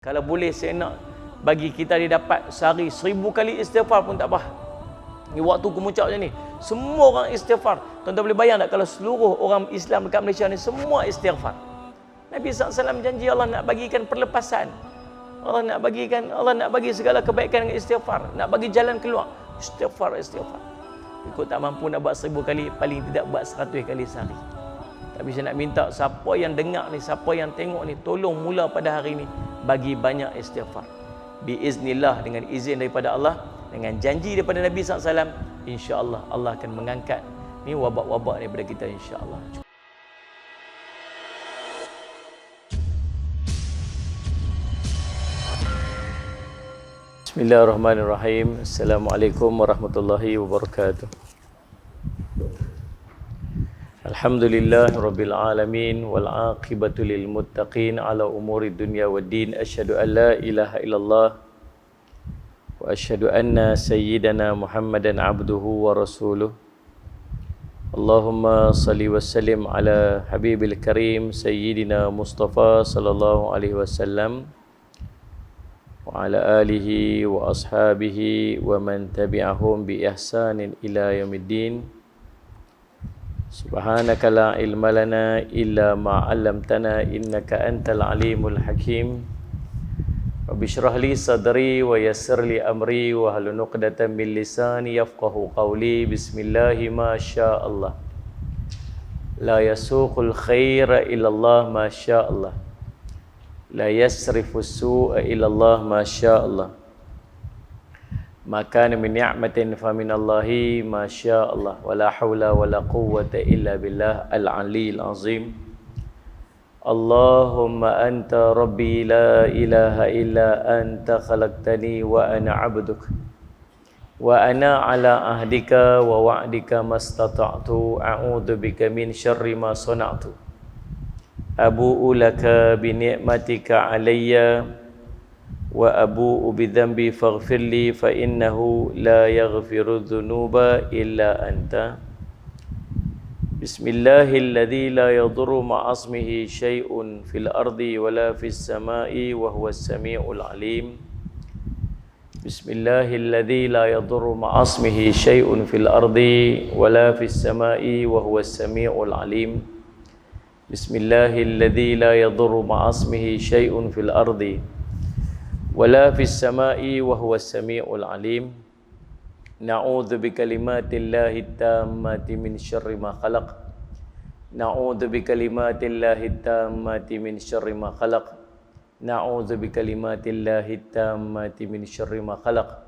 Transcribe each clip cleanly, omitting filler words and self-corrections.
Kalau boleh saya nak bagi kita dia dapat sehari 1000 kali istighfar pun tak apa. Ni waktu kemuncak macam ni. Semua orang istighfar. Tuan-tuan boleh bayang tak kalau seluruh orang Islam dekat Malaysia ni semua istighfar. Nabi SAW janji Allah nak bagikan perlepasan. Allah nak bagi segala kebaikan dengan istighfar. Nak bagi jalan keluar. Istighfar. Ikut tak mampu nak buat 1000 kali, paling tidak buat 100 kali sehari. Tapi saya nak minta siapa yang dengar ni, siapa yang tengok ni, tolong mula pada hari ni bagi banyak istighfar. Biiznillah, dengan izin daripada Allah, dengan janji daripada Nabi SAW, insya-Allah Allah akan mengangkat ni wabak-wabak daripada kita, insya-Allah. Bismillahirrahmanirrahim. Assalamualaikum warahmatullahi wabarakatuh. Alhamdulillah Rabbil Alamin wal aqibatu lil muttaqin ala umuri dunya waddin. Asyhadu an la ilaha illallah wa asyhadu anna sayyidana Muhammadan abduhu wa rasuluh. Allahumma salli wa sallim ala habibil karim sayyidina Mustafa sallallahu alaihi wasallam wa ala alihi wa ashabihi wa man tabi'ahum bi ihsanin ila yaumiddin. Subhanaka la ilma lana illa ma 'allamtana innaka antal alimul hakim. Rabbi shrah li sadri wa yassir li amri wa hlul 'uqdatam min lisani yafqahu qawli. Bismillahi ma syaa Allah. La yasuqul khaira illa Allah ma syaa Allah. La yasrifus su'a illa Allah ma syaa Allah. Maka min ni'matin fa min Allahi ma syaa Allah. Wala haula wala quwwata illa billah al-'aliyyil 'azim. Allahumma anta rabbi la ilaha illa anta khalaqtani wa ana 'abduk wa ana 'ala ahdika wa wa'dika mastata'tu a'udzu bika min syarri ma sana'tu. Abu'u laka bi ni'matika 'alayya wa abu'u bi dhanbi faghfirli fa innahu la yaghfiru dhunuba illa anta. Bismillahilladzi la yadurru ma'asmihi syai'un fil ardi wala fis sama'i wa huwas sami'ul 'alim. Bismillahilladzi la yadurru ma'asmihi syai'un fil ardi wala fis sama'i wa huwas sami'ul 'alim. Bismillahilladzi la yadurru ma'asmihi syai'un fil ardi wala fis sama'i wa huwas sami'ul 'alim. Na'udzu bikalimatillahi tammati min syarri ma khalaq. Na'udzu bikalimatillahi tammati min syarri ma khalaq. Na'udzu bikalimatillahi tammati min syarri ma khalaq.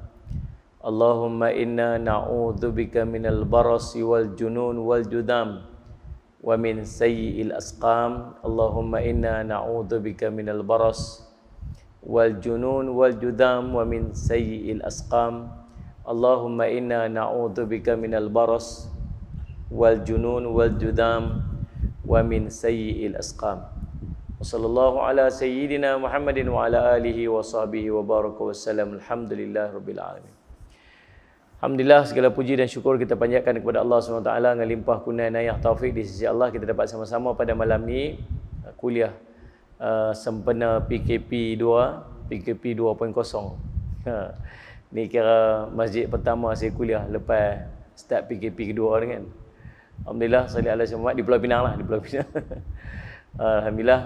Allahumma inna na'udzu bika minal barasi wal junun wal judam wa min sayyi'il asqam. Allahumma inna na'udzu bika minal baras wal junun wal judam wa min sayyi'il asqam. Allahumma inna na'udzu bika minal baras wal junun wal judam wa min sayyi'il asqam. Wa sallallahu ala sayyidina Muhammadin wa ala alihi wa sahbihi wa baraka wa sallam. Alhamdulillahirabbil alamin. Alhamdulillah, segala puji dan syukur kita panjatkan kepada Allah SWT dengan limpah kurnia inayah taufik di sisi Allah. Kita dapat sama-sama pada malam ni kuliah sempena PKP 2.0. Ni kira masjid pertama saya kuliah lepas start PKP kedua ni kan. Alhamdulillah, salli ala Muhammad di Pulau Pinang lah, di Pulau Pinang. Alhamdulillah.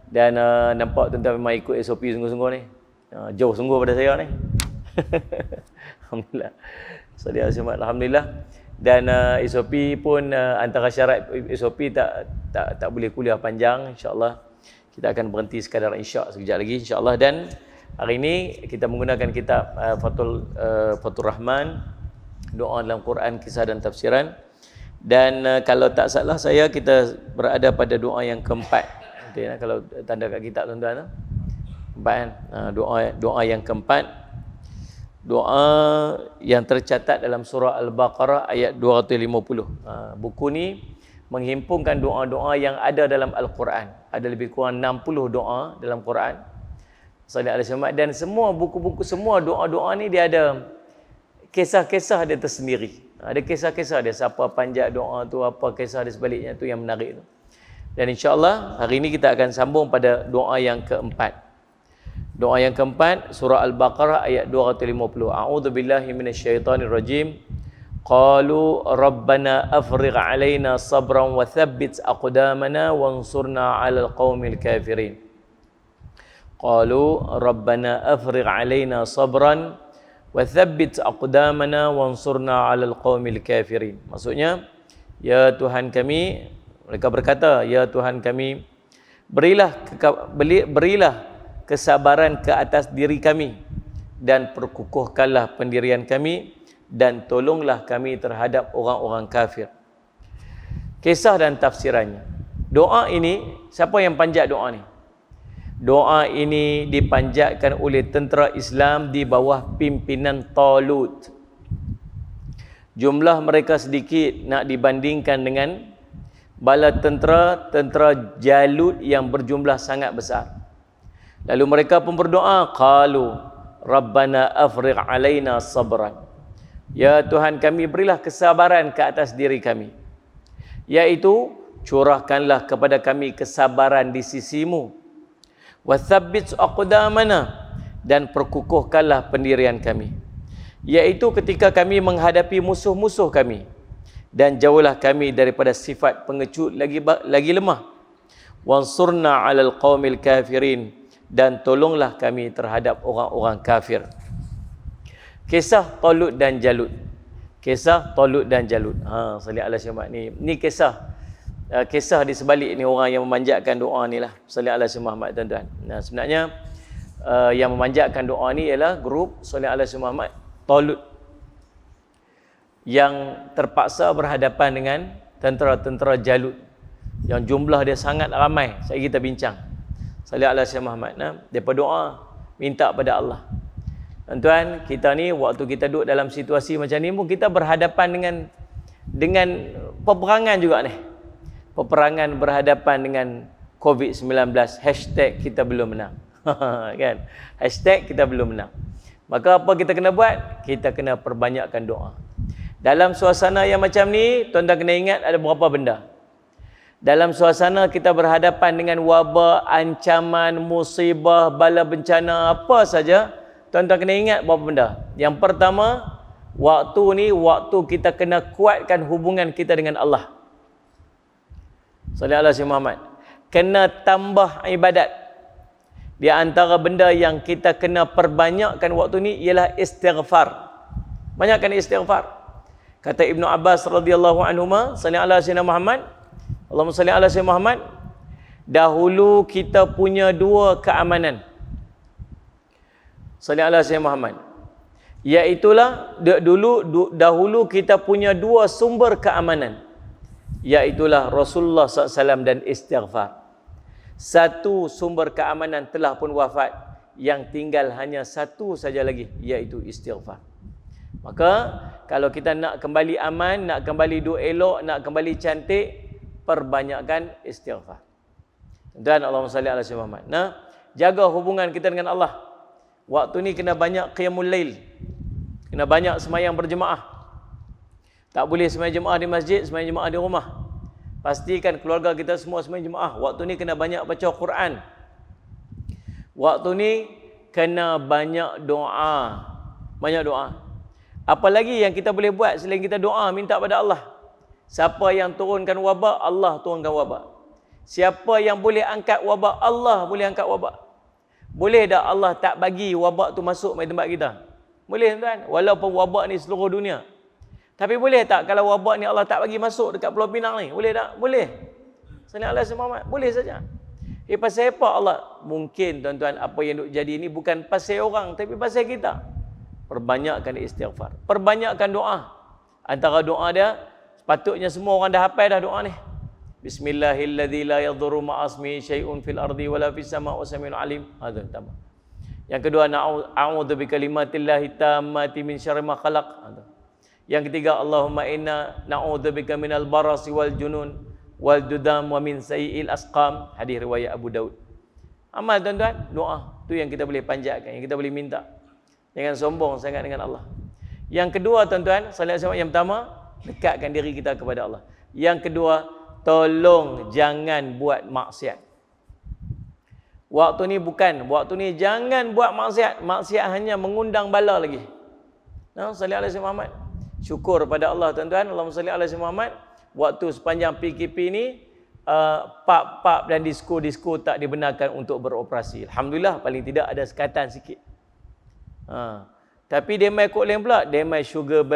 Dan nampak tuan-tuan memang ikut SOP sungguh-sungguh ni. Jauh sungguh pada saya ni. Alhamdulillah. Salli ala Muhammad. Alhamdulillah. Dan SOP pun antara syarat SOP tak boleh kuliah panjang, insya-Allah. Kita akan berhenti sekadar insya' sekejap lagi, insya-Allah. Dan hari ini kita menggunakan kitab Fathur Rahman, doa dalam Quran, kisah dan tafsiran. Dan kalau tak salah saya, kita berada pada doa yang keempat. Nanti, kalau tanda kat kitab tuan-tuan, keempat kan? Doa yang keempat. Doa yang tercatat dalam surah Al-Baqarah ayat 250. Buku ni menghimpunkan doa-doa yang ada dalam Al-Quran. Ada lebih kurang 60 doa dalam Quran. Dan semua buku-buku, semua doa-doa ni dia ada kisah-kisah dia tersendiri. Ada kisah-kisah dia, siapa panjat doa tu, apa kisah dia sebaliknya tu yang menarik tu. Dan insya-Allah hari ini kita akan sambung pada doa yang keempat. Doa yang keempat, surah Al-Baqarah ayat 250. A'udzubillahi minasyaitonirrajim. Qalu rabbana afrigh 'alaina sabran wa thabbit aqdamana wansurna 'alal qaumil kafirin. Qalu rabbana afrigh 'alaina sabran wa thabbit aqdamana wansurna 'alal qaumil kafirin. Maksudnya, ya Tuhan kami, mereka berkata, ya Tuhan kami, berilah kesabaran ke atas diri kami dan perkukuhkanlah pendirian kami dan tolonglah kami terhadap orang-orang kafir. Kisah dan tafsirannya. Doa ini, siapa yang panjat doa ni? Doa ini dipanjatkan oleh tentera Islam di bawah pimpinan Talut. Jumlah mereka sedikit nak dibandingkan dengan bala tentera Jalut yang berjumlah sangat besar. Lalu mereka pun berdoa, qalu rabbana afrigh 'alaina sabran. Ya Tuhan kami, berilah kesabaran ke atas diri kami, iaitu curahkanlah kepada kami kesabaran di sisimu. Wa thabbit aqdamana, dan perkukuhkanlah pendirian kami, iaitu ketika kami menghadapi musuh-musuh kami, dan jauhlah kami daripada sifat pengecut lagi lemah. Wansurna 'alal qaumil kafirin, dan tolonglah kami terhadap orang-orang kafir. Kisah Talut dan Jalut. Kisah Talut dan Jalut. Salih ala Syamad ni. Ni kisah di sebalik ni orang yang memanjatkan doa ni lah. Salih ala Syamad tuan-tuan. Nah, sebenarnya yang memanjatkan doa ni ialah grup Salih ala Syamad Talut yang terpaksa berhadapan dengan tentera-tentera Jalut yang jumlah dia sangat ramai. Saya kita bincang. Salih ala Syekh Muhammad. Depa doa minta pada Allah. Tuan-tuan, kita ni waktu kita duduk dalam situasi macam ni pun kita berhadapan dengan peperangan juga ni. Peperangan berhadapan dengan COVID-19. Hashtag kita belum menang. Kan? Hashtag kita belum menang. Maka apa kita kena buat? Kita kena perbanyakkan doa. Dalam suasana yang macam ni, tuan-tuan kena ingat ada berapa benda. Dalam suasana kita berhadapan dengan wabak, ancaman, musibah, bala bencana, apa saja, tuan-tuan kena ingat beberapa benda. Yang pertama, waktu ni waktu kita kena kuatkan hubungan kita dengan Allah. Sallallahu alaihi Muhammad. Kena tambah ibadat. Di antara benda yang kita kena perbanyakkan waktu ni ialah istighfar. Banyakkan istighfar. Kata Ibnu Abbas radhiyallahu anhuma, sallallahu alaihi Muhammad, Allahumma salli ala Sayyidina Muhammad, dahulu kita punya dua keamanan. Salli ala Sayyidina Muhammad. Iaitulah dahulu kita punya dua sumber keamanan. Iaitulah Rasulullah SAW dan istighfar. Satu sumber keamanan telah pun wafat, yang tinggal hanya satu saja lagi, iaitu istighfar. Maka kalau kita nak kembali aman, nak kembali duk elok, nak kembali cantik, perbanyakkan istighfar. Dan Allahumma salli ala Sayyidina Muhammad. Jaga hubungan kita dengan Allah. Waktu ni kena banyak qiyamul lail. Kena banyak semayang berjemaah. Tak boleh semayang jemaah di masjid, semayang jemaah di rumah. Pastikan keluarga kita semua semayang jemaah. Waktu ni kena banyak baca Quran. Waktu ni kena banyak doa. Banyak doa. Apa lagi yang kita boleh buat selain kita doa, minta pada Allah? Siapa yang turunkan wabak, Allah turunkan wabak. Siapa yang boleh angkat wabak, Allah boleh angkat wabak. Boleh tak Allah tak bagi wabak tu masuk ke tempat kita? Boleh tuan, walaupun wabak ni seluruh dunia. Tapi boleh tak kalau wabak ni Allah tak bagi masuk dekat Pulau Pinang ni? Boleh tak? Boleh. Sallallahu alaihi Muhammad, boleh saja. Pasal apa Allah? Mungkin tuan-tuan apa yang duk jadi ni bukan pasal orang, tapi pasal kita. Perbanyakkan istighfar. Perbanyakkan doa. Antara doa dia, sepatutnya semua orang dah hafal dah doa ni. Bismillahilladzi la yadhurru ma'asmihi syai'un fil ardi wala fis sama'i wa samiul alim. Itu tambah. Yang kedua, a'udzu bikalimatillahi tammati min syarri ma khalaq. Yang ketiga, Allahumma inna na'udzubika minal barasi wal junun wal dudam wa min sayyi'il asqam. Hadis riwayat Abu Daud. Amal tuan-tuan, doa. Tu yang kita boleh panjatkan, yang kita boleh minta. Jangan sombong sangat dengan Allah. Yang kedua tuan-tuan, yang pertama, dekatkan diri kita kepada Allah. Yang kedua, tolong jangan buat maksiat. Waktu ni bukan. Waktu ni jangan buat maksiat. Maksiat hanya mengundang bala lagi. Nah, salli alaihi Muhammad. Syukur pada Allah tuan-tuan. Allahumma salli alaihi Muhammad. Waktu sepanjang PKP ni, pub dan disko tak dibenarkan untuk beroperasi. Alhamdulillah, paling tidak ada sekatan sikit. Tapi dia mai kok lain pula. Dia mai sugar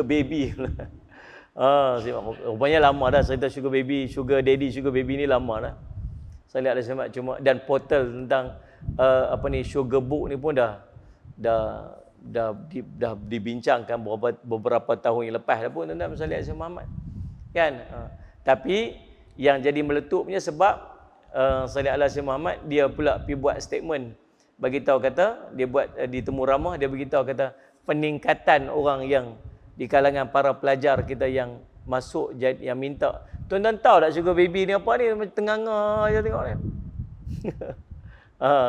baby. Rupanya lama dah cerita sugar baby, sugar daddy, sugar baby ni lama dah. Saya lihat ada cuma dan portal tentang sugar book ni pun dah dibincangkan beberapa tahun yang lepas dah pun tuan-tuan Salih Alaihi Muhammad. Kan? Tapi yang jadi meletupnya sebab Salih Alaihi Muhammad dia pula pergi buat statement, bagi tahu kata dia buat di temu ramah, dia beritahu kata peningkatan orang yang di kalangan para pelajar kita yang masuk yang minta. Tuan-tuan tahu tak sugar baby ni apa ni? Tengah-tengah je tengok ni.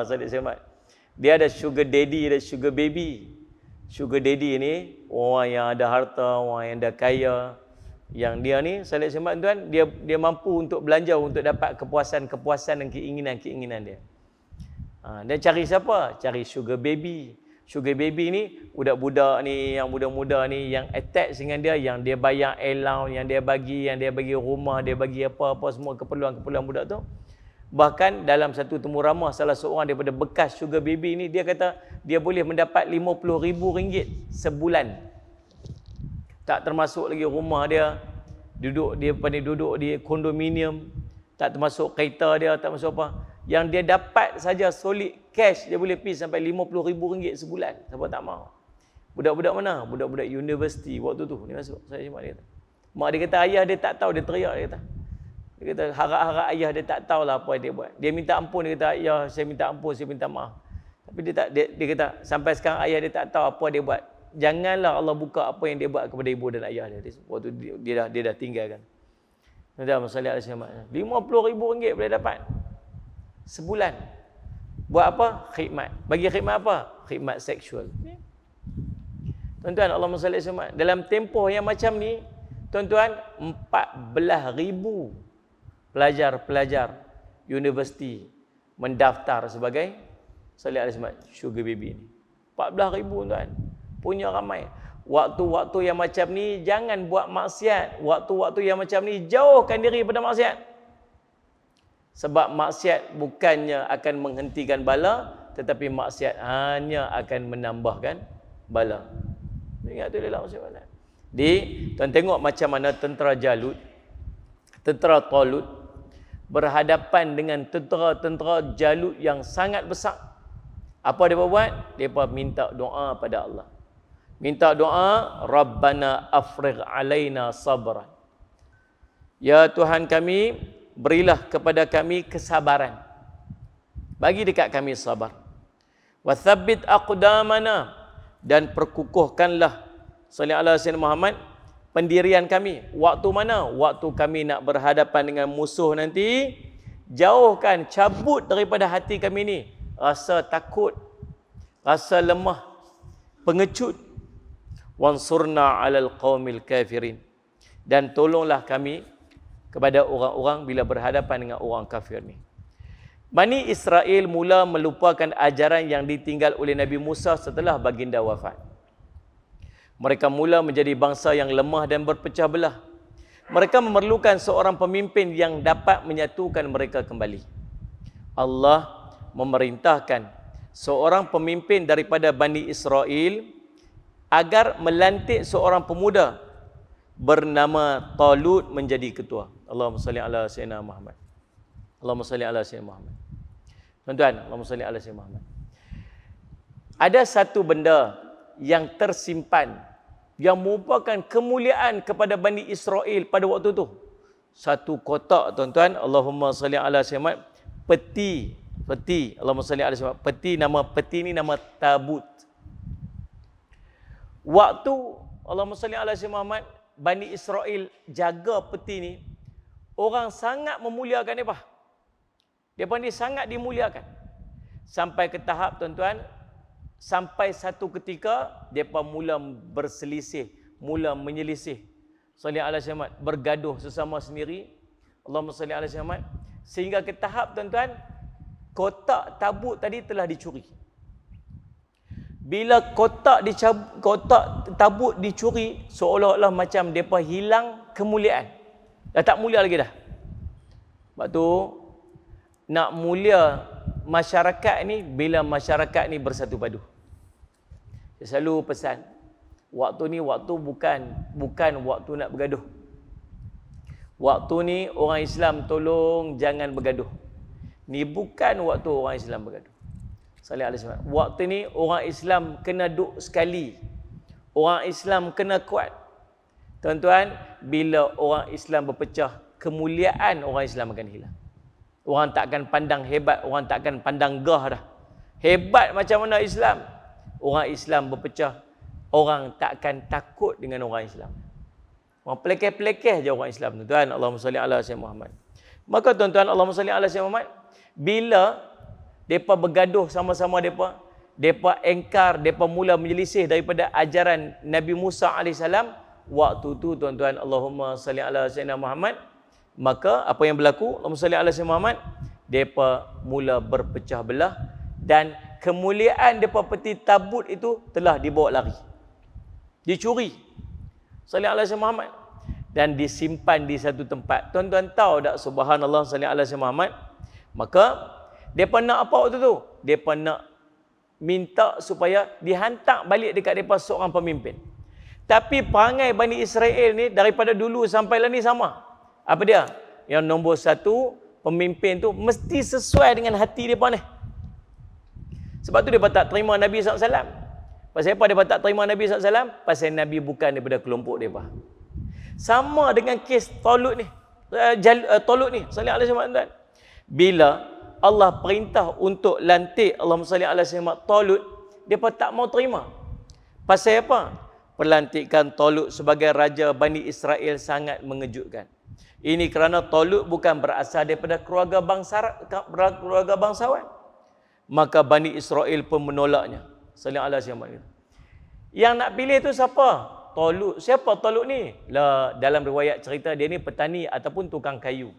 Salih Alaihi Muhammad. Dia ada sugar daddy, ada sugar baby. Sugar daddy ni orang yang ada harta, orang yang dah kaya. Yang dia ni, Salih Alaihi Muhammad tuan, dia mampu untuk belanja untuk dapat kepuasan dan keinginan dia. Dia cari siapa? Cari sugar baby. Sugar baby ni, budak-budak ni, yang muda-muda ni, yang attach dengan dia, yang dia bayar allowance, yang dia bagi rumah, dia bagi apa-apa semua keperluan-keperluan budak tu. Bahkan dalam satu temu ramah, salah seorang daripada bekas sugar baby ni, dia kata dia boleh mendapat RM50,000 sebulan. Tak termasuk lagi rumah dia, duduk di kondominium, tak termasuk kereta dia, tak termasuk apa. Yang dia dapat saja solid cash, dia boleh pergi sampai RM50,000 sebulan. Siapa tak mahu? Budak-budak mana? Budak-budak universiti waktu tu. Dia masuk. Saya cuma dia kata. Mak dia kata ayah dia tak tahu, dia teriak dia kata. Dia kata harap-harap ayah dia tak tahulah apa yang dia buat. Dia minta ampun, dia kata ayah saya minta ampun, saya minta maaf. Tapi dia kata sampai sekarang ayah dia tak tahu apa dia buat. Janganlah Allah buka apa yang dia buat kepada ibu dan ayah dia. Waktu dia dah tinggalkan. Nabi sallallahu alaihi wasallam. RM50,000 boleh dapat sebulan. Buat apa? Khidmat. Bagi khidmat apa? Khidmat seksual. Tuan-tuan, Allahumma salli alaihi wasallam. Dalam tempoh yang macam ni, tuan-tuan, 14,000 pelajar-pelajar universiti mendaftar sebagai salli alaihi wasallam sugar baby ni. 14,000 tuan. Punya ramai. Waktu-waktu yang macam ni jangan buat maksiat. Waktu-waktu yang macam ni jauhkan diri daripada maksiat. Sebab maksiat bukannya akan menghentikan bala, tetapi maksiat hanya akan menambahkan bala. Ingat tu dia maksud bala. Tuan tengok macam mana tentera Talut berhadapan dengan tentera Jalut yang sangat besar. Apa dia buat? Mereka minta doa pada Allah. Minta doa, Rabbana afrigh alaina sabran. Ya Tuhan kami, berilah kepada kami kesabaran. Bagi dekat kami sabar. Wa thabbit aqdamana, dan perkukuhkanlah sallallahu alaihi wasallam Muhammad pendirian kami. Waktu mana? Waktu kami nak berhadapan dengan musuh nanti, jauhkan, cabut daripada hati kami ni rasa takut, rasa lemah, pengecut. Wansurna 'alal qaumil kafirin, dan tolonglah kami kepada orang-orang bila berhadapan dengan orang kafir ni. Bani Israel mula melupakan ajaran yang ditinggal oleh Nabi Musa setelah baginda wafat. Mereka mula menjadi bangsa yang lemah dan berpecah belah. Mereka memerlukan seorang pemimpin yang dapat menyatukan mereka kembali. Allah memerintahkan seorang pemimpin daripada Bani Israel agar melantik seorang pemuda bernama Talut menjadi ketua. Allahumma salli ala sayyidina Muhammad. Allahumma salli ala sayyidina Muhammad. Tuan-tuan, Allahumma salli ala sayyidina Muhammad. Ada satu benda yang tersimpan yang merupakan kemuliaan kepada Bani Israel pada waktu tu. Satu kotak, tuan-tuan, Allahumma salli ala sayyidina Muhammad, peti, Allahumma salli ala sayyidina Muhammad. Peti ni nama tabut. Waktu Allahumma salli ala sayyidina Muhammad, Bani Israel jaga peti ni, orang sangat memuliakan mereka. Mereka ni sangat dimuliakan. Sampai ke tahap, tuan-tuan, sampai satu ketika mereka mula berselisih, mula menyelisih. Salli ala sayyidina Muhammad, bergaduh sesama sendiri. Allahumma salli ala sayyidina Muhammad. Sehingga ke tahap tuan-tuan, kotak tabut tadi telah dicuri. Bila kotak tabut dicuri, seolah-olah macam mereka hilang kemuliaan. Dah tak mulia lagi dah. Sebab tu, nak mulia masyarakat ni, bila masyarakat ni bersatu padu. Saya selalu pesan, waktu ni waktu bukan waktu nak bergaduh. Waktu ni orang Islam tolong jangan bergaduh. Ni bukan waktu orang Islam bergaduh. Sallallahu alaihi wasallam. Waktu ni orang Islam kena duk sekali. Orang Islam kena kuat. Tuan-tuan, bila orang Islam berpecah, kemuliaan orang Islam akan hilang. Orang tak akan pandang hebat, orang tak akan pandang gah dah. Hebat macam mana Islam? Orang Islam berpecah, orang tak akan takut dengan orang Islam. Orang pelekeh-pelekeh je orang Islam, tuan-tuan. Allahumma salli ala sayyidina Muhammad. Maka tuan-tuan, Allahumma salli ala sayyidina Muhammad, bila mereka bergaduh sama-sama mereka engkar, mereka mula menyelisih daripada ajaran Nabi Musa AS, waktu tu tuan-tuan, Allahumma salli ala sayyidina Muhammad, maka apa yang berlaku? Allahumma salli ala sayyidina Muhammad, mereka mula berpecah belah dan kemuliaan mereka peti tabut itu telah dibawa lari. Dicuri. Salli ala sayyidina Muhammad. Dan disimpan di satu tempat. Tuan-tuan tahu tak, subhanallah, salli ala sayyidina Muhammad, maka mereka nak apa waktu tu? Mereka nak minta supaya dihantar balik dekat mereka seorang pemimpin. Tapi perangai Bani Israel ni daripada dulu sampai lah ni sama. Apa dia? Yang nombor satu, pemimpin tu mesti sesuai dengan hati mereka ni. Sebab tu mereka tak terima Nabi SAW. Pasal apa mereka tak terima Nabi SAW? Pasal Nabi bukan daripada kelompok mereka. Sama dengan kes Talut ni. Talut ni. Sallallahu alaihi wasallam. Bila Allah perintah untuk lantik Allahumma salli ala sayyidina Talut, mereka tak mau terima. Pasal apa? Pelantikan Talut sebagai raja Bani Israel sangat mengejutkan. Ini kerana Talut bukan berasal daripada keluarga bangsawan. Maka Bani Israel pun menolaknya. Sallallahu alaihi wasallam. Yang nak pilih tu siapa? Talut. Siapa Talut ni? Lah, dalam riwayat cerita dia ni petani ataupun tukang kayu.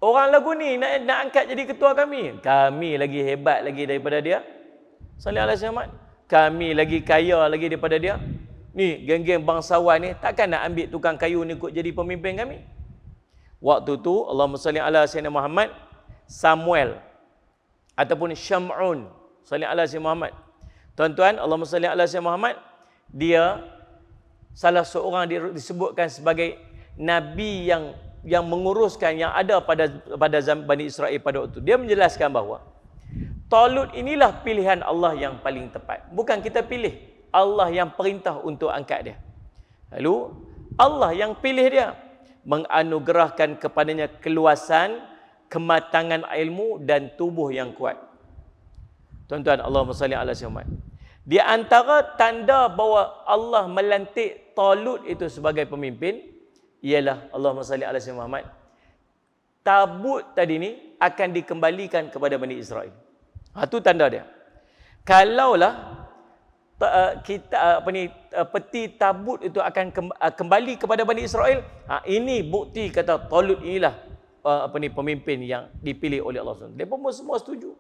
Orang lagu ni nak angkat jadi ketua kami. Kami lagi hebat lagi daripada dia. Sallallahu alaihi wasallam. Kami lagi kaya lagi daripada dia. Ni geng-geng bangsawan ni takkan nak ambil tukang kayu ni ikut jadi pemimpin kami. Waktu tu Allahumma salli ala sayyidina Muhammad, Samuel ataupun Syam'un, salli ala sayyidina Muhammad. Tuan-tuan, Allahumma salli ala sayyidina Muhammad, dia salah seorang disebutkan sebagai nabi yang menguruskan yang ada pada zaman Bani Israel pada waktu. Dia menjelaskan bahawa Talut inilah pilihan Allah yang paling tepat. Bukan kita pilih, Allah yang perintah untuk angkat dia. Lalu Allah yang pilih dia, menganugerahkan kepadanya keluasan, kematangan ilmu dan tubuh yang kuat. Tuan-tuan, Allahumma salli ala sayyidina Muhammad. Di antara tanda bahawa Allah melantik Talut itu sebagai pemimpin ialah Allahumma salli ala sayyidina Muhammad, tabut tadi ni akan dikembalikan kepada Bani Israel. Itu tanda dia. Kalaulah peti tabut itu akan kembali kepada Bani Israel, ini bukti kata Talut inilah pemimpin yang dipilih oleh Allah SWT. Mereka pun semua setuju.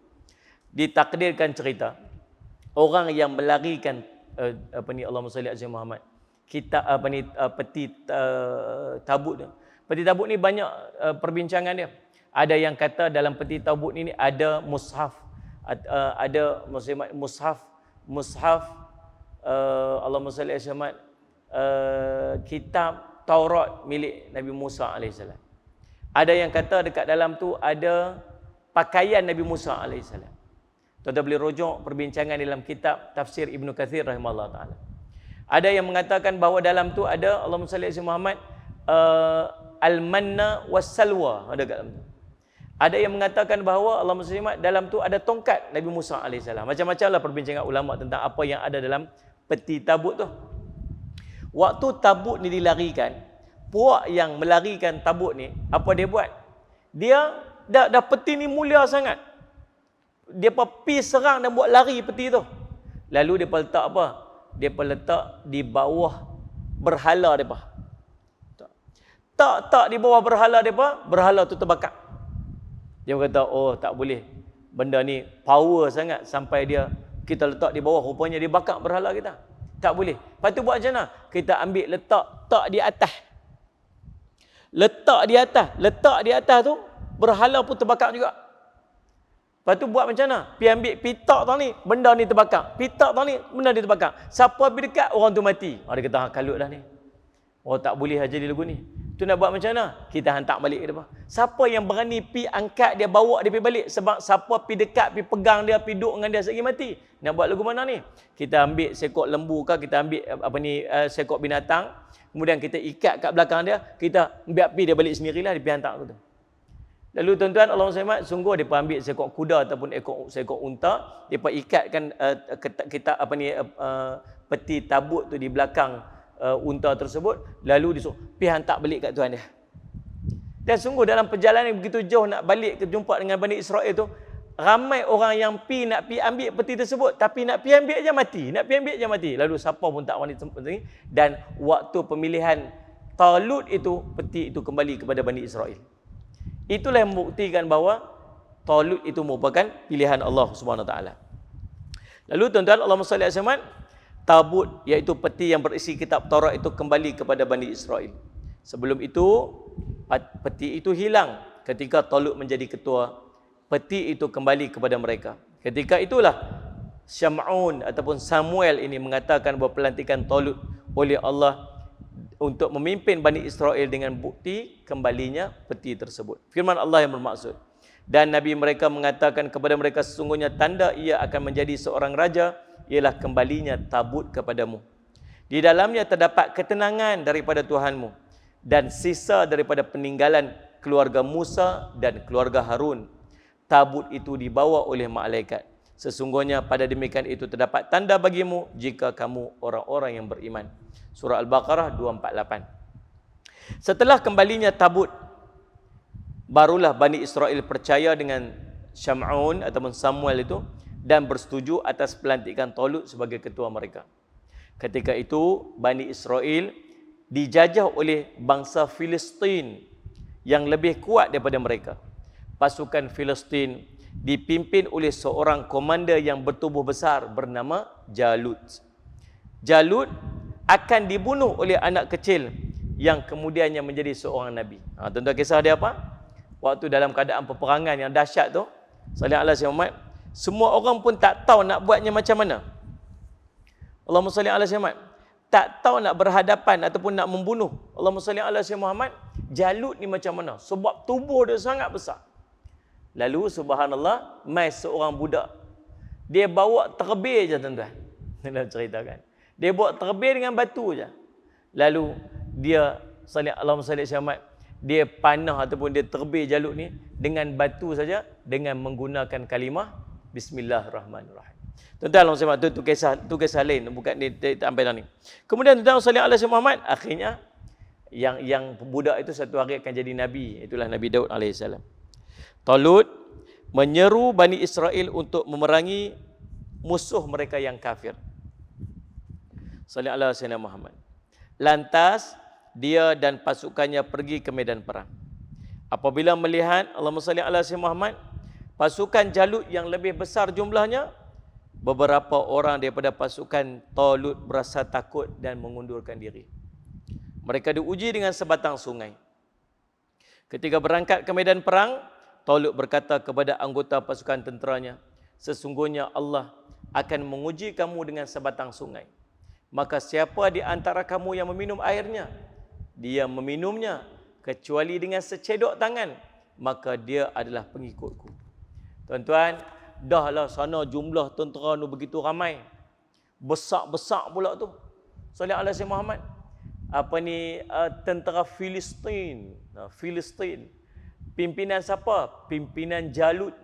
Ditakdirkan cerita orang yang melarikan Allahumma salli ala sayyidina Muhammad, peti tabut tu. Peti tabut ni banyak perbincangan dia. Ada yang kata dalam peti tabut ni ada mushaf, ada mushaf Allahumma salli ala sayyidina Muhammad, kitab Taurat milik Nabi Musa alaihissalam. Ada yang kata dekat dalam tu ada pakaian Nabi Musa alaihissalam. Tuan-tuan boleh rujuk perbincangan dalam kitab tafsir Ibnu Kathir rahimahullah ta'ala. Ada yang mengatakan bahawa dalam tu ada Allahumma salli ala Muhammad, al-manna was-salwa ada kat dalam tu. Ada yang mengatakan bahawa Allahumma salli Muhammad, dalam tu ada tongkat Nabi Musa alaihissalam. Macam-macam lah perbincangan ulama tentang apa yang ada dalam peti tabut tu. Waktu tabut ni dilarikan, puak yang melarikan tabut ni, apa dia buat? Dia dah peti ni mulia sangat. Dia pergi serang dan buat lari peti tu. Lalu dia letak apa? Dia letak di bawah berhala dia. Tak di bawah berhala depa, berhala tu terbakar. Dia kata, oh tak boleh. Benda ni power sangat sampai kita letak di bawah, rupanya dia bakar berhala kita. Tak boleh. Lepas tu buat macam mana? Kita ambil letak di atas. Letak di atas tu, berhala pun terbakar juga. Lepas tu buat macam mana? Pergi ambil pitak tang ni, benda ni terbakar. Pitak tang ni, benda ni terbakar. Siapa pergi dekat, orang tu mati. Dia kata, kalut dah ni. Oh tak boleh aja di lagu ni. Tu nak buat macam mana? Kita hantar balik ke depan. Siapa yang berani pi angkat dia, bawa dia pergi balik? Sebab siapa pi dekat, pi pegang dia, pi duduk dengan dia sehingga mati. Nak buat lagu mana ni? Kita ambil sekok lembu ke, kita ambil sekok binatang, kemudian kita ikat kat belakang dia, kita biar pi dia balik sendirilah, dia pi hantar aku tu. Lalu tuan-tuan Allah SWT, sungguh dia ambil sekok kuda ataupun sekok unta, dia ikatkan kita peti tabut tu di belakang unta tersebut, lalu disuruh pergi hantar balik kat tuan dia. Dan sungguh dalam perjalanan yang begitu jauh nak balik ke jumpa dengan Bani Israel tu, ramai orang yang nak pergi ambil peti tersebut, tapi nak pergi ambil je mati. Lalu siapa pun tak wani tempat ni, dan waktu pemilihan Talut itu, peti itu kembali kepada Bani Israel. Itulah yang membuktikan bahawa Talut itu merupakan pilihan Allah Subhanahu Wa Taala. Lalu tuan-tuan, Allahumma salli alaihi wasallam, tabut iaitu peti yang berisi kitab Taurat itu kembali kepada Bani Israel. Sebelum itu peti itu hilang ketika Talut menjadi ketua. Peti itu kembali kepada mereka. Ketika itulah Syam'un ataupun Samuel ini mengatakan bahawa pelantikan Talut oleh Allah untuk memimpin Bani Israel dengan bukti kembalinya peti tersebut. Firman Allah yang bermaksud, dan Nabi mereka mengatakan kepada mereka, sesungguhnya tanda ia akan menjadi seorang raja ialah kembalinya tabut kepadamu. Di dalamnya terdapat ketenangan daripada Tuhanmu dan sisa daripada peninggalan keluarga Musa dan keluarga Harun. Tabut itu dibawa oleh malaikat. Sesungguhnya pada demikian itu terdapat tanda bagimu jika kamu orang-orang yang beriman. Surah Al-Baqarah 248. Setelah kembalinya tabut, barulah Bani Israel percaya dengan Syam'un ataupun Samuel itu dan bersetuju atas pelantikan Talut sebagai ketua mereka. Ketika itu Bani Israel dijajah oleh bangsa Filistin yang lebih kuat daripada mereka. Pasukan Filistin dipimpin oleh seorang komander yang bertubuh besar bernama Jalut. Jalut akan dibunuh oleh anak kecil yang kemudiannya menjadi seorang nabi. Tuan-tuan, kisah dia apa? Waktu dalam keadaan peperangan yang dahsyat tu, sallallahu alaihi wasallam, semua orang pun tak tahu nak buatnya macam mana. Allahumma salli ala Muhammad. Tak tahu nak berhadapan ataupun nak membunuh. Allahumma salli ala Muhammad. Jalut ni macam mana? Sebab tubuh dia sangat besar. Lalu subhanallah, mai seorang budak. Dia bawa terbir je tuan-tuan. Nak ceritakan. Dia bawa terbir dengan batu je. Lalu dia Allahumma salli ala Muhammad. Dia panah ataupun dia terbir Jalut ni dengan batu saja, dengan menggunakan kalimah Bismillahirrahmanirrahim. Tuan-tuan, tu kisah lain, bukan dia tak sampai dah ni. Kemudian tuan-tuan sallallahu alaihi Muhammad, akhirnya yang budak itu satu hari akan jadi nabi, itulah Nabi Daud alaihi salam. Talut menyeru Bani Israel untuk memerangi musuh mereka yang kafir. Sallallahu alaihi Muhammad. Lantas dia dan pasukannya pergi ke medan perang. Apabila melihat Allahumma salli ala Muhammad, pasukan Jalut yang lebih besar jumlahnya, beberapa orang daripada pasukan Talut berasa takut dan mengundurkan diri. Mereka diuji dengan sebatang sungai. Ketika berangkat ke medan perang, Talut berkata kepada anggota pasukan tenteranya, sesungguhnya Allah akan menguji kamu dengan sebatang sungai. Maka siapa di antara kamu yang meminum airnya, dia meminumnya kecuali dengan secedok tangan, maka dia adalah pengikutku. Tuan-tuan, dahlah sana jumlah tentera tu begitu ramai. Besar-besar pula tu. Sallallahu alaihi Muhammad. Tentera Filistin. Filistin. Pimpinan siapa? Pimpinan Jalut.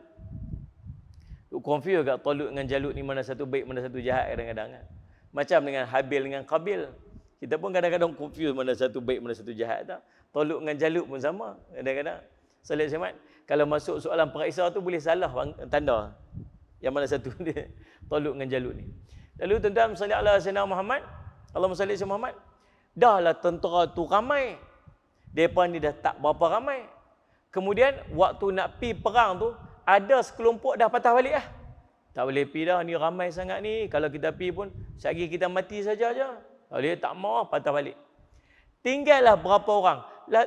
Tu confuse kat Talut dengan Jalut ni, mana satu baik, mana satu jahat kadang-kadang kan. Macam dengan Habil dengan Qabil. Kita pun kadang-kadang confuse mana satu baik, mana satu jahat tak. Talut dengan Jalut pun sama. Kadang-kadang. Sallallahu alaihi Muhammad. Kalau masuk soalan periksa tu boleh salah tanda. Yang mana satu dia Talut dengan Jalut ni. Lalu tuan-tuan sallallahu alaihi Muhammad, Allahumma salli ala Muhammad. Dahlah tentera tu ramai. Mereka ni dah tak berapa ramai. Kemudian waktu nak pi perang tu, ada sekelompok dah patah balik lah. Tak boleh pi dah, ni ramai sangat ni. Kalau kita pi pun, sekali kita mati saja je. Tak mau patah balik. Tinggallah berapa orang.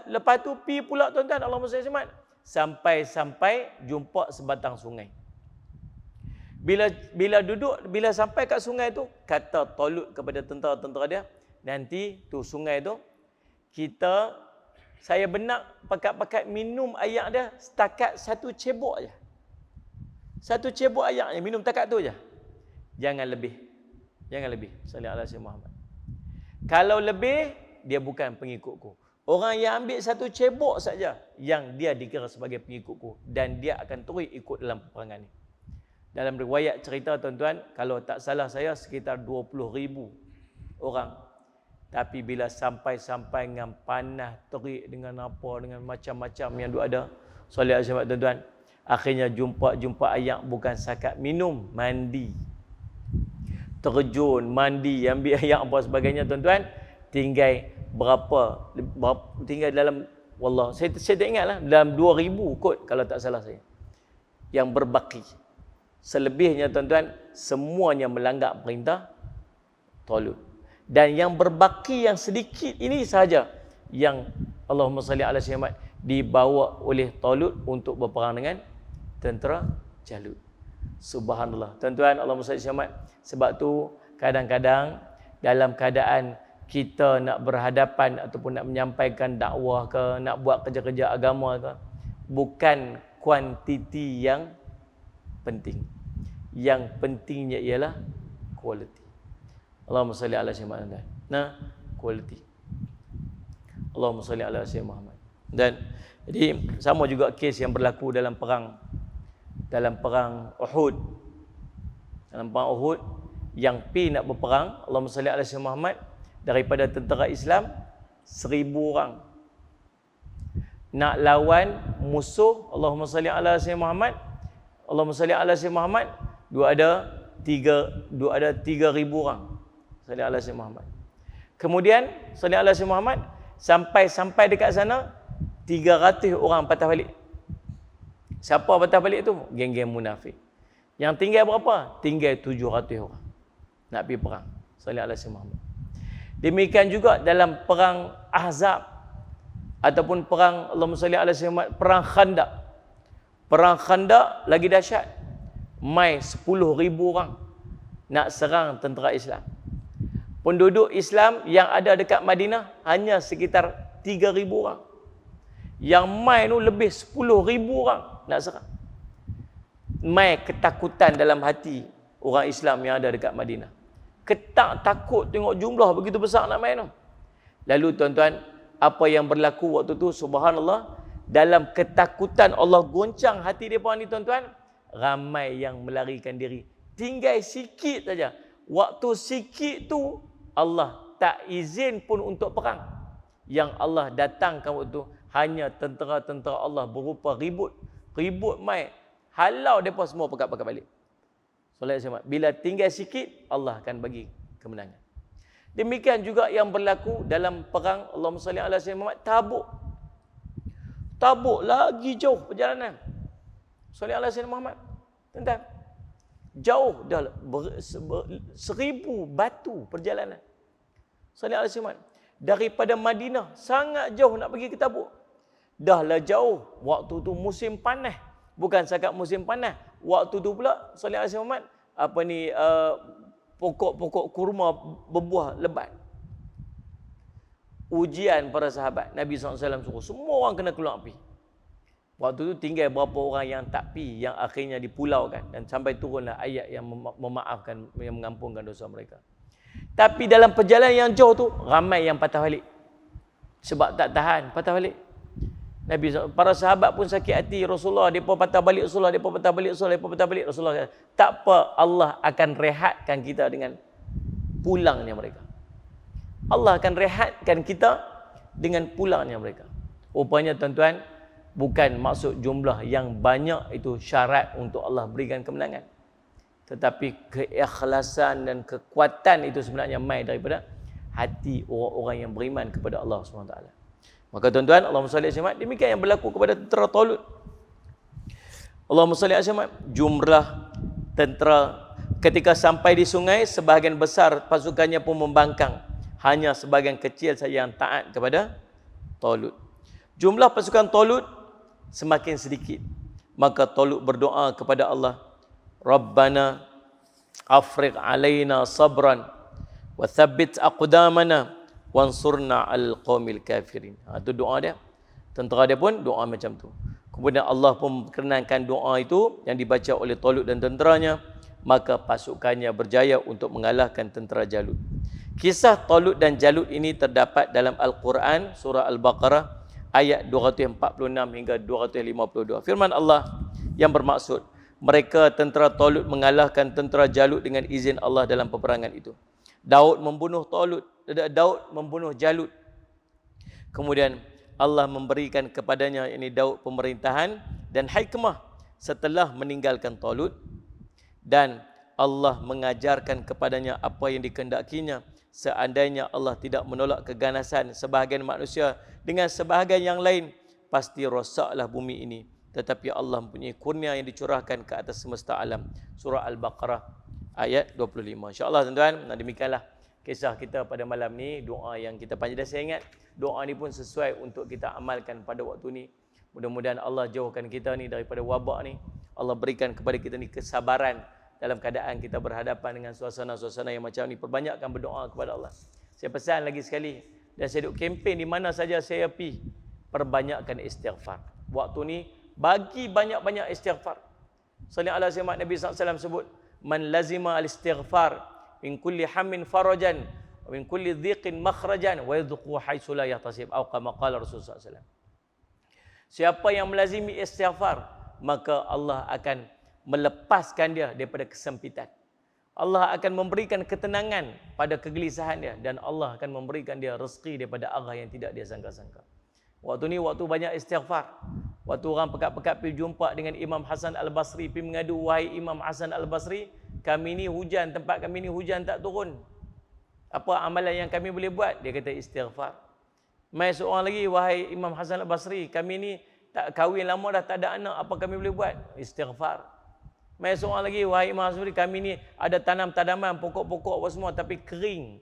Lepas tu pi pula tuan-tuan, Allahumma salli alaihi wasallam. Sampai jumpa sebatang sungai. Bila sampai kat sungai tu, kata Talut kepada tentera-tentera dia, nanti tu sungai tu, saya benak pakat-pakat minum air dia setakat 1 cebok je. 1 cebok air je, minum takat tu je. Jangan lebih. Sallallahu alaihi Muhammad. Kalau lebih, dia bukan pengikutku. Orang yang ambil 1 cebok saja, yang dia dikira sebagai pengikutku. Dan dia akan terus ikut dalam peperangan ni. Dalam riwayat cerita tuan-tuan, kalau tak salah saya sekitar 20,000 orang. Tapi bila sampai dengan panas, terik, dengan apa, dengan macam-macam yang ada. Sallallahu alaihi wasallam tuan-tuan. Akhirnya jumpa ayat bukan sakat minum, mandi. Terjun, mandi, ambil ayat apa sebagainya tuan-tuan. Tinggal tinggal dalam, wallah, saya tak ingat lah, dalam 2,000 kot kalau tak salah saya. Yang berbaki. Selebihnya tuan-tuan, semuanya melanggar perintah Talut. Dan yang berbaki yang sedikit ini sahaja yang Allahumma salli ala Muhammad dibawa oleh Talut untuk berperang dengan tentera Jalut. Subhanallah. Tuan-tuan, Allahumma salli ala Muhammad. Sebab tu kadang-kadang dalam keadaan kita nak berhadapan ataupun nak menyampaikan dakwah ke, nak buat kerja-kerja agama ke, bukan kuantiti yang penting. Yang pentingnya ialah quality. Allahumma salli ala Muhammad. Nah, quality. Allahumma salli ala Muhammad. Dan jadi sama juga kes yang berlaku dalam perang Uhud. Dalam perang Uhud yang pi nak berperang, Allahumma salli ala Muhammad, daripada tentera Islam 1,000 orang nak lawan musuh Allahumma salli ala Muhammad. Allahumma salli ala Muhammad, ada 3,000 orang. Salli ala Muhammad. Kemudian salli ala Muhammad, sampai dekat sana 300 orang patah balik. Siapa patah balik tu? Geng-geng munafik. Yang tinggal berapa? Tinggal 700 orang nak pergi perang. Salli ala Muhammad. Demikian juga dalam perang Ahzab ataupun perang Allahumma salli ala Muhammad, perang Khandaq. Perang Khandaq lagi dahsyat. Mai 10,000 orang nak serang tentera Islam. Penduduk Islam yang ada dekat Madinah hanya sekitar 3,000 orang. Yang mai tu lebih 10,000 orang nak serang. Mai ketakutan dalam hati orang Islam yang ada dekat Madinah. Takut tengok jumlah begitu besar nak main tu. Lalu tuan-tuan, apa yang berlaku waktu tu, subhanallah, dalam ketakutan Allah goncang hati mereka ni tuan-tuan, ramai yang melarikan diri. Tinggal sikit saja. Waktu sikit tu Allah tak izin pun untuk perang. Yang Allah datangkan waktu tu hanya tentera-tentera Allah berupa ribut mai. Halau mereka semua pekat-pekat balik. Bila tinggal sikit, Allah akan bagi kemenangan. Demikian juga yang berlaku dalam perang Allahumma salli ala Muhammad Tabuk. Tabuk lagi jauh perjalanan. Salli ala Muhammad. Tentang jauh dah 1,000 batu perjalanan. Salli ala Muhammad. Daripada Madinah sangat jauh nak pergi ke Tabuk. Dahlah jauh. Waktu tu musim panas. Bukan sakat musim panas. Waktu tu pula salli ala Muhammad, pokok-pokok kurma berbuah lebat. Ujian para sahabat. Nabi SAW suruh semua orang kena keluar pergi. Waktu tu tinggal berapa orang yang tak pergi, yang akhirnya dipulaukan. Dan sampai turunlah ayat yang memaafkan, yang mengampunkan dosa mereka. Tapi dalam perjalanan yang jauh tu, ramai yang patah balik. Sebab tak tahan, patah balik. Para sahabat pun sakit hati. Rasulullah, mereka patah balik Rasulullah, mereka patah balik Rasulullah, mereka patah balik Rasulullah. Tak apa, Allah akan rehatkan kita dengan pulangnya mereka. Allah akan rehatkan kita dengan pulangnya mereka. Rupanya tuan-tuan, bukan maksud jumlah yang banyak itu syarat untuk Allah berikan kemenangan. Tetapi keikhlasan dan kekuatan itu sebenarnya mai daripada hati orang-orang yang beriman kepada Allah SWT. Maka tuan-tuan, Allahumma salli alaihi wasallam, demikian yang berlaku kepada tentera Talut. Allahumma salli alaihi wasallam, jumlah tentera ketika sampai di sungai, sebahagian besar pasukannya pun membangkang. Hanya sebahagian kecil saja yang taat kepada Talut. Jumlah pasukan Talut semakin sedikit. Maka Talut berdoa kepada Allah, Rabbana afriq alaina sabran wa thabbit aqdamana wansurna al-qaumil kafirin. Itu doa dia. Tentera dia pun doa macam tu. Kemudian Allah pun perkenankan doa itu yang dibaca oleh Talut dan tenteranya, maka pasukannya berjaya untuk mengalahkan tentera Jalut. Kisah Talut dan Jalut ini terdapat dalam Al-Quran surah Al-Baqarah ayat 246 hingga 252. Firman Allah yang bermaksud, mereka tentera Talut mengalahkan tentera Jalut dengan izin Allah dalam peperangan itu. Daud membunuh Jalut. Kemudian Allah memberikan kepadanya, ini Daud, pemerintahan dan hikmah setelah meninggalkan Talut, dan Allah mengajarkan kepadanya apa yang dikehendakinya. Seandainya Allah tidak menolak keganasan sebahagian manusia dengan sebahagian yang lain, pasti rosaklah bumi ini. Tetapi Allah mempunyai kurnia yang dicurahkan ke atas semesta alam. Surah Al-Baqarah ayat 25. InsyaAllah tuan-tuan, demikianlah kisah kita pada malam ni. Doa yang kita panjang, saya ingat doa ni pun sesuai untuk kita amalkan pada waktu ni. Mudah-mudahan Allah jauhkan kita ni daripada wabak ni. Allah berikan kepada kita ni kesabaran dalam keadaan kita berhadapan dengan suasana-suasana yang macam ni. Perbanyakkan berdoa kepada Allah. Saya pesan lagi sekali, dan saya duk kempen di mana saja saya pergi, perbanyakkan istighfar. Waktu ni bagi banyak-banyak istighfar. Sallallahu alaihi wasallam, Nabi SAW sebut, man lazima al-istighfar min kulli hammin farajan wa min kulli dhiqin makhrajan wa yadhuqu haitsu la yahtasib, atau kama qala Rasulullah SAW. Siapa yang melazimi istighfar, maka Allah akan melepaskan dia daripada kesempitan. Allah akan memberikan ketenangan pada kegelisahan dia, dan Allah akan memberikan dia rezeki daripada arah yang tidak dia sangka-sangka. Waktu ni waktu banyak istighfar. Waktu orang pekat-pekat pergi jumpa dengan Imam Hasan Al-Basri, pergi mengadu, wahai Imam Hasan Al-Basri, kami ni hujan, tempat kami ni hujan tak turun. Apa amalan yang kami boleh buat? Dia kata istighfar. Mai seorang lagi, wahai Imam Hasan Al-Basri, kami ni tak kahwin lama dah, tak ada anak, apa kami boleh buat? Istighfar. Mai seorang lagi, wahai Imam Hasan Al-Basri, kami ni ada tanam tanaman, pokok-pokok apa semua tapi kering,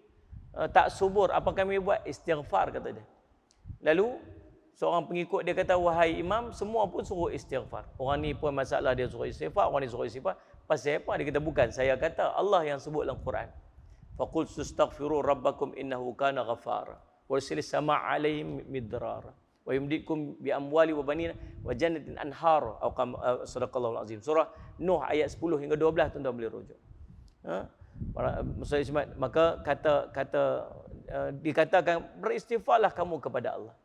tak subur, apa kami boleh buat? Istighfar, kata dia. Lalu seorang pengikut dia kata, wahai Imam, semua pun suruh istighfar. Orang ni pun masalah dia suruh istighfar, orang ni suruh istighfar. Pasal apa? Dia kata, bukan, saya kata, Allah yang sebut dalam Quran. Faqul sustaghfiru rabbakum innahu kana ghafara wa yursilis samaa 'alaihim midrara wa yumdikum bi amwali wa banina wa jannatin anhar, atau sadaqallahu alazim. Surah Nuh ayat 10 hingga 12, tuan-tuan boleh rujuk. Maka dikatakan, beristighfarlah kamu kepada Allah.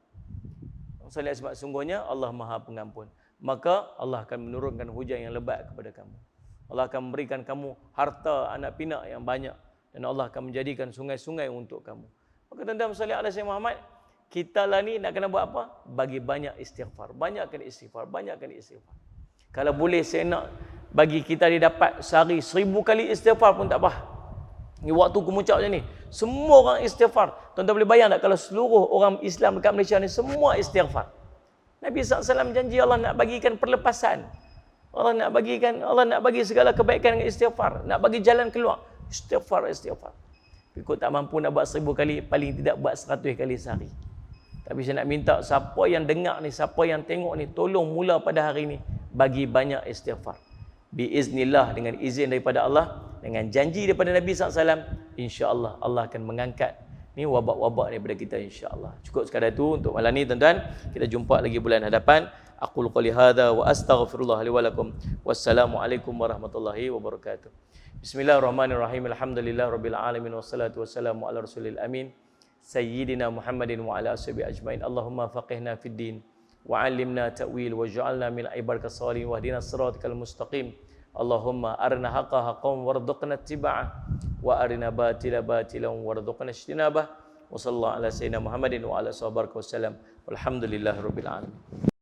Sebab sungguhnya Allah Maha Pengampun. Maka Allah akan menurunkan hujan yang lebat kepada kamu. Allah akan memberikan kamu harta anak pinak yang banyak, dan Allah akan menjadikan sungai-sungai untuk kamu. Maka tuan-tuan sallallahu alaihi wasallam Muhammad, kita lah ni nak kena buat apa? Bagi banyak istighfar. Banyakkan istighfar, banyakkan istighfar. Kalau boleh saya nak bagi kita ni dapat sehari 1000 kali istighfar pun tak apa. Ni waktu kemuncak macam ni, semua orang istighfar. Tuan-tuan boleh bayang tak kalau seluruh orang Islam dekat Malaysia ni semua istighfar? Nabi SAW janji Allah nak bagikan perlepasan. Allah nak bagi segala kebaikan dengan istighfar. Nak bagi jalan keluar. Istighfar. Ikut tak mampu nak buat 1000 kali, paling tidak buat 100 kali sehari. Tapi saya nak minta siapa yang dengar ni, siapa yang tengok ni, tolong mula pada hari ni bagi banyak istighfar. Biiznillah, dengan izin daripada Allah, dengan janji daripada Nabi SAW, insya-Allah Allah akan mengangkat ni wabak-wabak daripada kita, insya-Allah. Cukup sekadar itu untuk malam ni, tuan-tuan. Kita jumpa lagi bulan hadapan. Aqulu qouli hadza wa astaghfirullah li wa lakum. Wassalamualaikum warahmatullahi wabarakatuh. Bismillahirrahmanirrahim. Alhamdulillahirabbil alamin wassalatu wassalamu ala rasulil amin sayyidina Muhammadin wa ala ashabihi ajmain. Allahumma faqihna fid din wa 'allimna ta'wil waj'alna min ibadikas shalihin wahdina siratal mustaqim. Allahumma arina haqqa haqqan warzuqna ittiba'ah wa arina batila batilan warzuqna ijtinabah. Wa sallallahu ala sayyidina Muhammadin wa ala sahbihi wasallam. Walhamdulillahirabbil alamin.